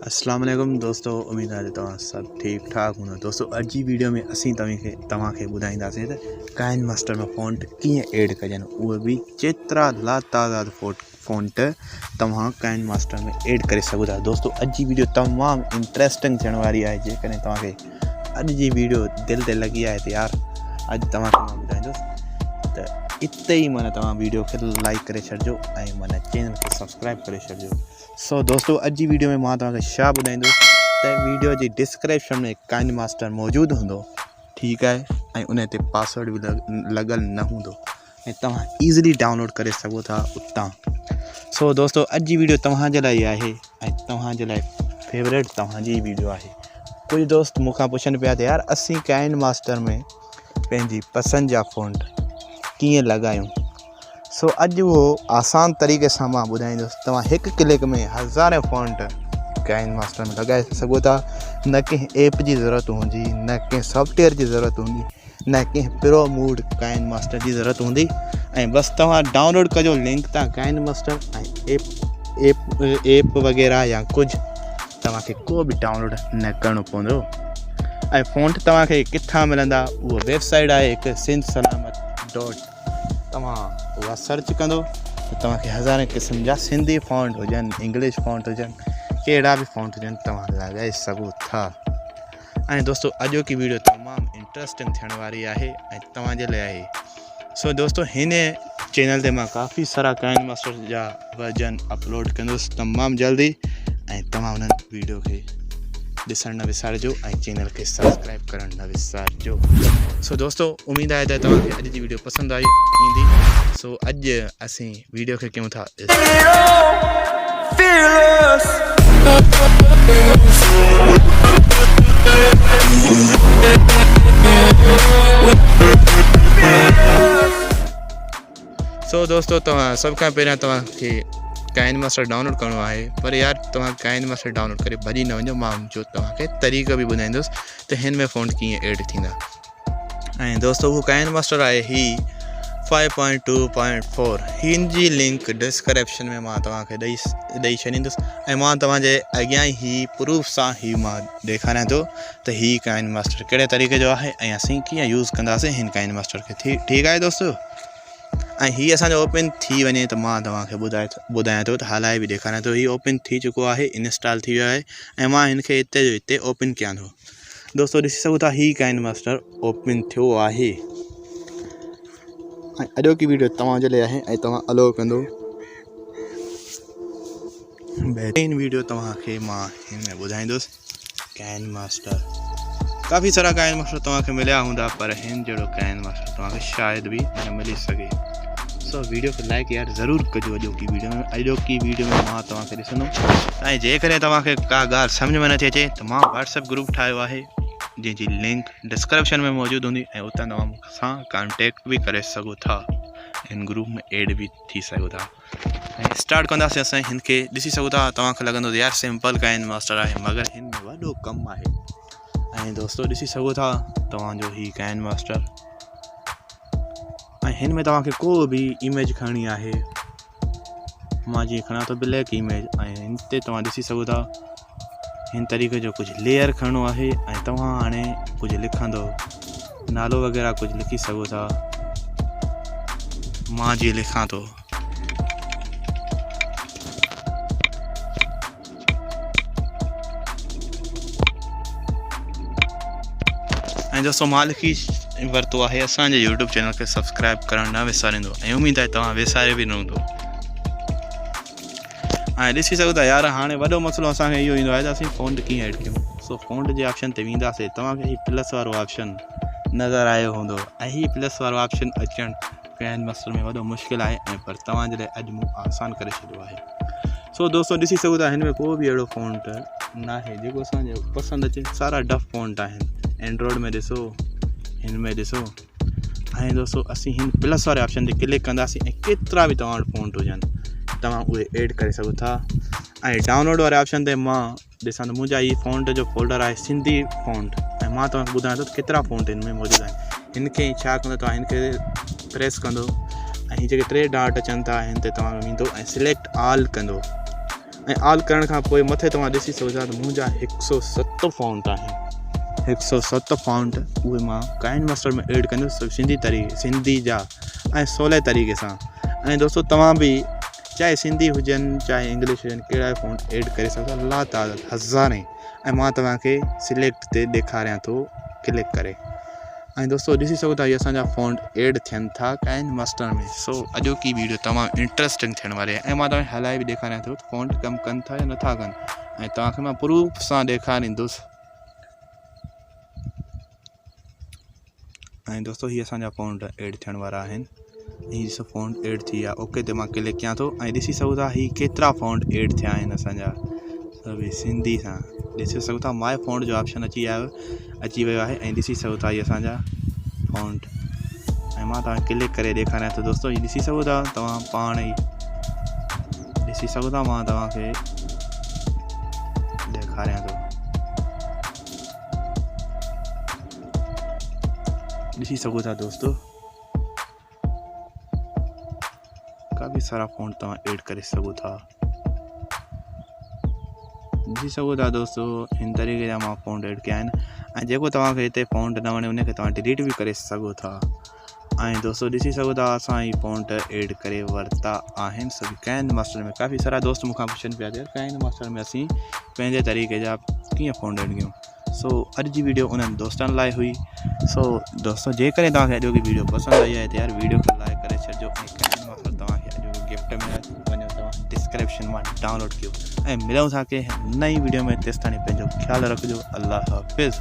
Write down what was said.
अस्सलाम वालेकुम दोस्तों, उम्मीद आहे तव्हां सब ठीक ठाक हूंदो। दोस्तों अॼु जी वीडियो में असीं तव्हांखे ॿुधाईंदासीं त काइन मास्टर में फ़ॉन्ट कीअं ऐड कजनि, उहे बि जेतिरा लातादाद फ़ॉन्ट तव्हां काइन मास्टर में ऐड करे सघो था। दोस्तों अॼु जी वीडियो तमामु इंट्रस्टिंग थियण वारी आहे। जेकॾहिं तव्हांखे अॼु जी वीडियो दिलि ते लॻी आहे त यार अॼु तव्हांखे मां ॿुधाईंदुसि त इते ई माना तव्हां वीडियो खे लाइक करे छॾिजो ऐं माना चैनल खे सब्सक्राइब करे छॾिजो। सो दोस्तों अॼु जी वीडियो में मां तव्हांखे छा ॿुधाईंदुसि त वीडियो जी डिस्क्रिप्शन में काइन मास्टर मौजूदु हूंदो, ठीकु आहे, ऐं उन ते पासवर्ड बि लॻल न हूंदो ऐं तव्हां ईज़िली डाउनलोड करे सघो था उतां। सो दोस्तों अॼु जी वीडियो तव्हांजे लाइ आहे ऐं तव्हांजे लाइ फेवरेट तव्हांजी वीडियो आहे। कुझु दोस्त मूंखां पुछनि पिया त यार असीं काइन मास्टर में पंहिंजी पसंदि जा फ़ॉन्ट कीअं लॻायूं। सो अॼु उहो आसान तरीक़े सां मां ॿुधाईंदुसि। तव्हां हिकु क्लिक में हज़ारे फ़ॉन्ट काइन मास्टर में लॻाए सघो था। न कंहिं ऐप जी ज़रूरत हूंदी, न कंहिं सॉफ्टवेयर जी ज़रूरत हूंदी, न कंहिं प्रो मूड काइन मास्टर जी ज़रूरत हूंदी। ऐं बसि तव्हां डाउनलोड कजो लिंक तां काइन मास्टर ऐं ऐप वग़ैरह या कुझु तव्हांखे को बि डाउनलोड न करिणो पवंदो। ऐं फ़ॉन्ट तव्हांखे किथां मिलंदा, उहा वेबसाइट आहे हिकु सिंध सलामत डॉट। तव्हां उहा सर्च कंदो त तव्हांखे हज़ारे क़िस्म जा सिंधी फ़ॉन्ट हुजनि, इंग्लिश फ़ॉन्ट हुजनि, कहिड़ा बि फ़ॉन्ट हुजनि तव्हां लॻाए सघो था। ऐं दोस्तों अॼोकी वीडियो तमामु इंट्रस्टिंग थियण वारी आहे ऐं तव्हांजे लाइ आहे। सो दोस्तों हिन चैनल ते मां काफ़ी सारा काइन मास्टर जा वर्जन अपलोड कंदुसि तमामु जल्दी ऐं तव्हां उन्हनि वीडियो खे ॾिसणु न विसारिजो ऐं चैनल खे सब्सक्राइब करणु न विसारिजो। सो दोस्तों उम्मीद आहे त तव्हांखे अॼु जी वीडियो पसंदि आई ईंदी। सो अॼु असीं वीडियो खे कयूं था सो दोस्तों तव्हां सभ खां पहिरियां तव्हांखे काइन मास्टर डाउनलोड करिणो आहे। पर यार तव्हां काइन मास्टर डाउनलोड करे भॼी न वञो, मां जो तव्हांखे तरीक़ो बि ॿुधाईंदुसि त हिन में फ़ॉन्ट कीअं ऐड थींदा। ऐं दोस्तों उहो काइन मास्टर आहे ही 5.2.4। हिन जी लिंक डिस्क्रिप्शन में मां तव्हांखे ॾेई छॾींदुसि ऐं मां तव्हांजे अॻियां ई प्रूफ सां ही मां ॾेखारियां थो त ही काइन मास्टर कहिड़े तरीक़े जो आहे ऐं असीं कीअं यूज़ कंदासीं हिन काइन मास्टर खे। ठीकु आहे दोस्तों। ऐं हीअ असांजो ओपन थी वञे त मां तव्हांखे ॿुधायां थो त हलाए बि ॾेखारियां थो। हीअ ओपन थी चुको आहे, इंस्टॉल थी वियो आहे ऐं मां हिनखे हिते जो हिते ओपन कयां थो। दोस्तों ॾिसी सघो था ही काइन मास्टर ओपन थियो आहे ऐं अॼोकी वीडियो तव्हांजे लाइ आहे ऐं तव्हां अलो कंदो। बहितरीन वीडियो तव्हांखे मां हिन में ॿुधाईंदुसि। काइन मास्टर काफ़ी सारा काइन मास्टर तव्हांखे मिलिया हूंदा, पर हिन जहिड़ो काइन मास्टर तव्हांखे शायदि बि न मिली सघे। सो वीडियो खे लाइक यार ज़रूरु कजो। अॼोकी वीडियो में मां तव्हांखे ॾिसंदुमि ऐं जेकॾहिं तव्हांखे का ॻाल्हि सम्झ में नथी अचे त मां व्हाट्सएप ग्रुप ठाहियो आहे जंहिंजी लिंक डिस्क्रिप्शन में मौजूदु हूंदी ऐं उतां तव्हां मूंसां कॉन्टेक्ट बि करे सघो था। हिन ग्रुप में ऐड बि थी सघो था ऐं स्टार्ट कंदासीं असां हिन खे। ॾिसी सघो था तव्हांखे लॻंदो त यार सिंपल काइन मास्टर आहे, मगर हिन में वॾो कमु आहे। ऐं दोस्तों ॾिसी सघो था तव्हांजो ही काइन मास्टर ऐं हिन में तव्हांखे को बि इमेज खणणी आहे। मां जीअं खणां थो ब्लैक इमेज ऐं हिन ते तव्हां ॾिसी सघो था हिन तरीक़े जो कुझु लेयर खणणो आहे ऐं तव्हां हाणे कुझु लिखंदो, नालो वग़ैरह कुझु लिखी सघो था। मां जीअं लिखां थो ऐं दोस्तों मां लिखी वरितो आहे। असांजे यूट्यूब चैनल खे सब्सक्राइब करणु न विसारींदो ऐं उमेद आहे तव्हां विसारे बि न हूंदो। ऐं ॾिसी सघो था यार हाणे वॾो मसइलो असांखे इहो ईंदो आहे त असीं फ़ॉन्ट कीअं ऐड कयूं। सो फ़ॉन्ट जे ऑप्शन ते वेंदासीं, तव्हांखे ही प्लस वारो ऑप्शन नज़र आयो हूंदो ऐं ही प्लस वारो ऑप्शन अचणु काइन मास्टर में वॾो मुश्किल आहे ऐं पर तव्हांजे लाइ अॼु मूं आसान करे छॾियो आहे। सो दोस्तों ॾिसी सघो था हिन में को बि अहिड़ो फ़ॉन्ट न आहे जेको असांजे पसंदि अचे। सारा डफ फ़ॉन्ट आहिनि। एंड्रॉइड में ॾिसो, हिन में ॾिसो। ऐं दोस्तों असीं हिन प्लस वारे ऑप्शन ते क्लिक कंदासीं ऐं केतिरा बि तव्हां वटि फ़ॉन्ट हुजनि तव्हां उहे ऐड करे सघो था। ऐं डाउनलोड वारे ऑप्शन ते मां ॾिसां त मुंहिंजा ही फ़ॉन्ट जो फोल्डर आहे सिंधी फ़ॉन्ट ऐं मां तव्हांखे ॿुधायां थो केतिरा फ़ॉन्ट हिन में मौजूदु आहिनि। हिन खे छा कंदो, तव्हां हिन खे प्रेस कंदो ऐं हीअ जेके 3 डॉट अचनि था हिन ते तव्हां वेंदो ऐं सिलेक्ट ऑल कंदो ऐं ऑल करण खां पोइ मथे तव्हां ॾिसी सघो था त मुंहिंजा 107 फ़ॉन्ट आहिनि। 107 फ़ॉन्ट उहे मां काइन मास्टर में ऐड कंदुसि सिंधी जा ऐं सवले तरीक़े सां। ऐं दोस्तों तव्हां बि चाहे सिंधी हुजनि चाहे इंग्लिश हुजनि कहिड़ा फ़ॉन्ट ऐड करे सघो था, लातादाद हज़ारें। ऐं मां तव्हांखे सिलेक्ट ते ॾेखारियां थो क्लिक करे। ऐं दोस्तों ॾिसी सघो था इहे असांजा फ़ॉन्ट ऐड थियनि था काइन मास्टर में। सो अॼोकी वीडियो तमामु इंट्रस्टिंग थियण वारी आहे ऐं मां तव्हांखे हलाए बि ॾेखारियां थो फ़ॉन्ट कमु कनि था या नथा कनि, ऐं तव्हांखे मां प्रूफ सां ॾेखारींदुसि। ऐं दोस्तों हीअ असांजा फ़ॉन्ट ऐड थियण वारा आहिनि। हीअ ॾिसो फ़ॉन्ट ऐड थी विया, ओके ते मां क्लिक कयां थो ऐं ॾिसी सघो था हीअ केतिरा फ़ॉन्ट ऐड थिया आहिनि असांजा सभई सिंधी सां। ॾिसी सघो था माय फ़ॉन्ट जो ऑप्शन अची वियो आहे ऐं ॾिसी सघो था इहे असांजा फ़ॉन्ट। ऐं मां तव्हांखे क्लिक करे ॾेखारियां थो दोस्तों, हीअ ॾिसी सघो था तव्हां पाण ई ॾिसी सघो था, मां तव्हांखे ॾेखारियां थो। ॾिसी सघो था दोस्तों काफ़ी सारा फ़ॉन्ट तव्हां ऐड करे सघो था। ॾिसी सघो था दोस्तों हिन तरीक़े जा मां फ़ॉन्ट ऐड कया आहिनि। ऐं जेको तव्हांखे हिते फ़ॉन्ट न वणे उनखे तव्हां डिलीट बि करे सघो था। ऐं दोस्तों ॾिसी सघो था असां ही फ़ॉन्ट ऐड करे वरिता आहिनि सभई काइन मास्टर में। काफ़ी सारा दोस्त मूंखां पुछनि पिया त काइन मास्टर में असीं पंहिंजे तरीक़े जा कीअं फ़ॉन्ट ऐड कयूं। सो अॼु जी वीडियो उन्हनि दोस्तनि लाइ हुई। सो दोस्तों जेकॾहिं तव्हांखे अॼोकी वीडियो पसंदि आई आहे त यार वीडियो खे लाइक करे छॾिजो ऐं काइन मास्टर तव्हांखे अॼोकी गिफ्ट में वञो तव्हां डिस्क्रिप्शन मां डाउनलोड कयो। ऐं मिलूं था कि नई वीडियो में, तेसिताईं पंहिंजो ख़्यालु रखिजो। अल्लाह हाफ़िज़।